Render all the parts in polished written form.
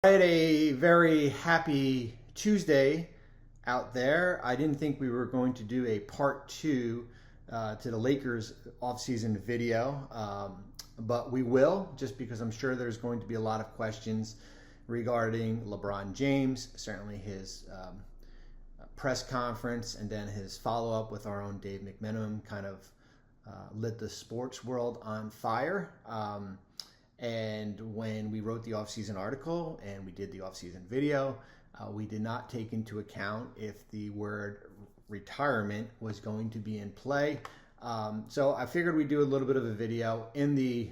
I had a very happy Tuesday out there. I didn't think we were going to do a part two to the Lakers offseason video, but we will, just because I'm sure there's going to be a lot of questions regarding LeBron James, certainly his press conference, and then his follow-up with our own Dave McMenamin kind of lit the sports world on fire. And when we wrote the offseason article and we did the offseason video, we did not take into account if the word retirement was going to be in play. So I figured we'd do a little bit of a video in the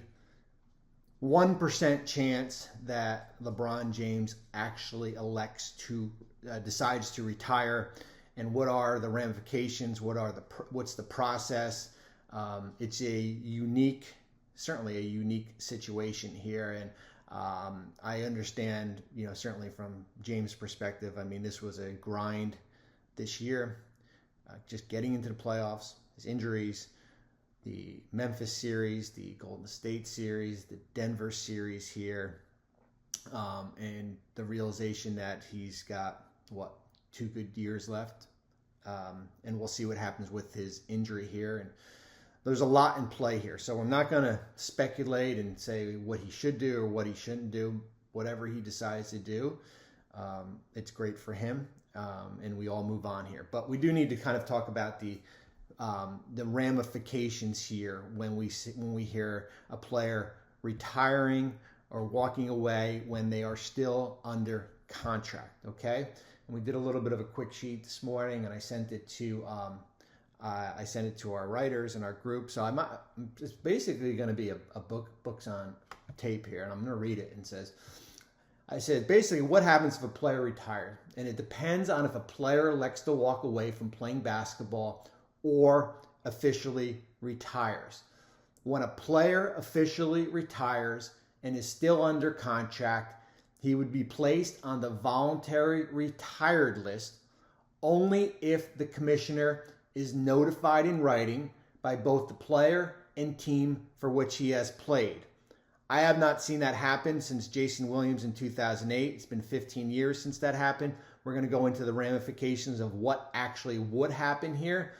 1% chance that LeBron James actually elects to, decides to retire, and what are the ramifications, what's the process. It's a unique, certainly a unique situation here, and I understand, certainly from James' perspective. I mean, this was a grind this year, just getting into the playoffs, his injuries, the Memphis series, the Golden State series, the Denver series here, and the realization that he's got, 2 good years left, and we'll see what happens with his injury here. And there's a lot in play here. So I'm not going to speculate and say what he should do or what he shouldn't do. Whatever he decides to do, it's great for him, and we all move on here. But we do need to kind of talk about the ramifications here when we hear a player retiring or walking away when they are still under contract, okay? And we did a little bit of a quick sheet this morning, and I sent it to our writers in our group. So it's basically going to be a books on tape here, and I'm going to read it. And I said basically what happens if a player retires, and it depends on if a player elects to walk away from playing basketball or officially retires. When a player officially retires and is still under contract, he would be placed on the voluntary retired list only if the commissioner is notified in writing by both the player and team for which he has played. I have not seen that happen since Jason Williams in 2008. It's been 15 years since that happened. We're going to go into the ramifications of what actually would happen here.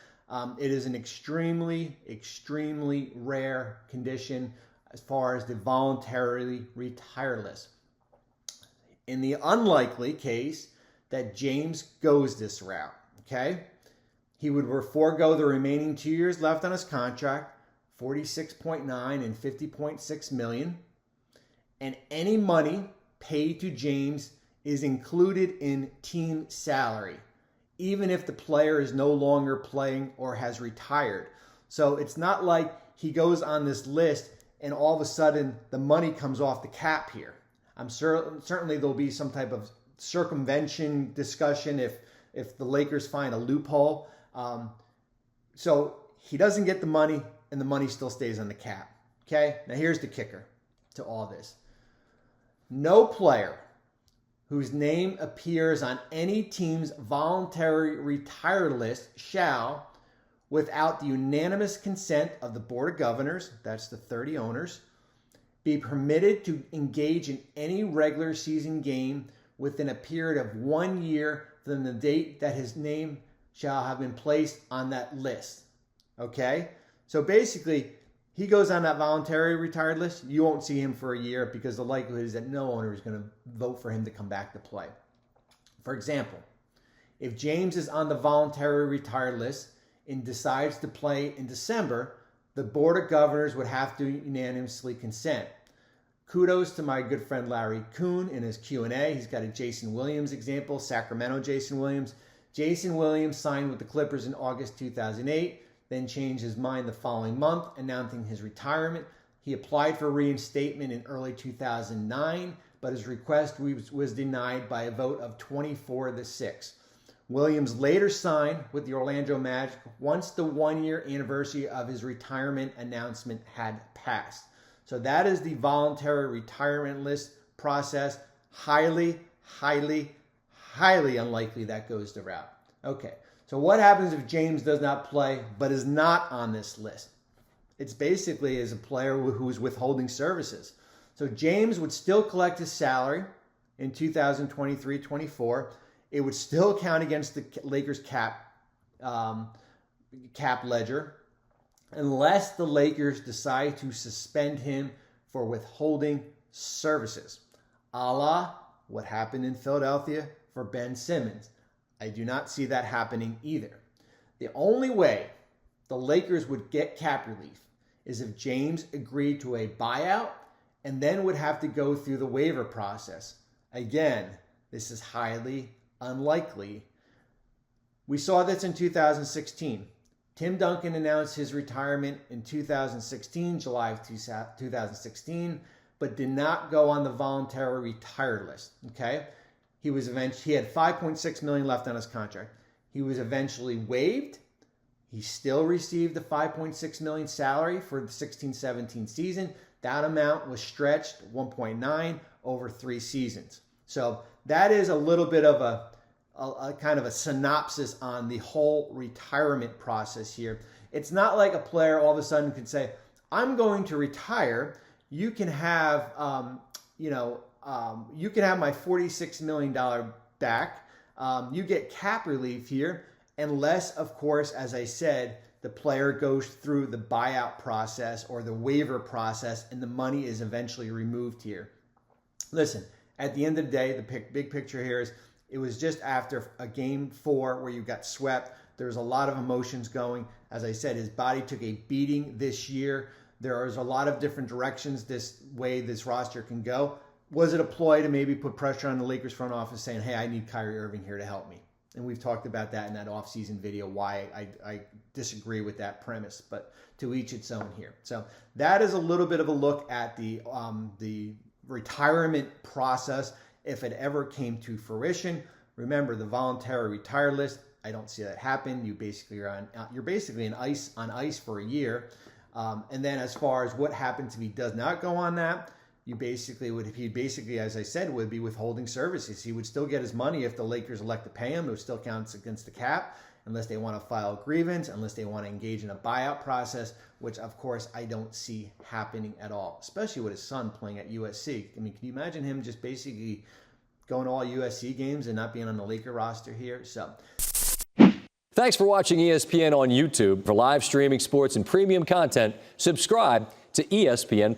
It is an extremely, extremely rare condition as far as the voluntarily retired list. In the unlikely case that James goes this route, okay, he would forego the remaining 2 years left on his contract, 46.9 and 50.6 million, and any money paid to James is included in team salary, even if the player is no longer playing or has retired. So it's not like he goes on this list and all of a sudden the money comes off the cap here. I'm certainly there'll be some type of circumvention discussion if the Lakers find a loophole. So he doesn't get the money, and the money still stays on the cap. Okay? Now here's the kicker to all this. No player whose name appears on any team's voluntary retired list shall, without the unanimous consent of the Board of Governors, that's the 30 owners, be permitted to engage in any regular season game within a period of 1 year from the date that his name shall have been placed on that list. Okay? So basically, he goes on that voluntary retired list. You won't see him for a year because the likelihood is that no owner is going to vote for him to come back to play. For example, if James is on the voluntary retired list and decides to play in December, the Board of Governors would have to unanimously consent. Kudos to my good friend Larry Kuhn in his Q&A. He's got a Jason Williams example, Sacramento Jason Williams. Jason Williams signed with the Clippers in August 2008, then changed his mind the following month, announcing his retirement. He applied for reinstatement in early 2009, but his request was denied by a vote of 24-6. Williams later signed with the Orlando Magic once the 1-year anniversary of his retirement announcement had passed. So that is the voluntary retirement list process. Highly, highly, highly unlikely that goes the route. Okay, so what happens if James does not play but is not on this list? It's basically as a player who is withholding services. So James would still collect his salary in 2023-24, it would still count against the Lakers cap ledger unless the Lakers decide to suspend him for withholding services, a la what happened in Philadelphia for Ben Simmons. I do not see that happening either. The only way the Lakers would get cap relief is if James agreed to a buyout and then would have to go through the waiver process. Again, this is highly unlikely. We saw this in 2016. Tim Duncan announced his retirement in 2016, July of 2016, but did not go on the voluntary retired list. Okay, he had $5.6 million left on his contract. He was eventually waived. He still received the $5.6 million salary for the 16-17 season. That amount was stretched 1.9 over 3 seasons. So that is a little bit of a kind of a synopsis on the whole retirement process here. It's not like a player all of a sudden can say, I'm going to retire. You can have, you can have my $46 million back. You get cap relief here, unless, of course, as I said, the player goes through the buyout process or the waiver process and the money is eventually removed here. Listen, at the end of the day, the big picture here is it was just after a game 4 where you got swept. There was a lot of emotions going. As I said, his body took a beating this year. There is a lot of different directions this roster can go. Was it a ploy to maybe put pressure on the Lakers front office saying, hey, I need Kyrie Irving here to help me? And we've talked about that in that offseason video, why I disagree with that premise, but to each its own here. So that is a little bit of a look at the retirement process if it ever came to fruition. Remember, the voluntary retired list, I don't see that happen. You're basically on ice for a year. And then as far as what happens if he does not go on that, he basically, as I said, would be withholding services. He would still get his money if the Lakers elect to pay him. It still counts against the cap, unless they want to file a grievance, unless they want to engage in a buyout process, which, of course, I don't see happening at all, especially with his son playing at USC. I mean, can you imagine him just basically going to all USC games and not being on the Laker roster here? So, thanks for watching ESPN on YouTube. For live streaming sports and premium content, subscribe to ESPN+.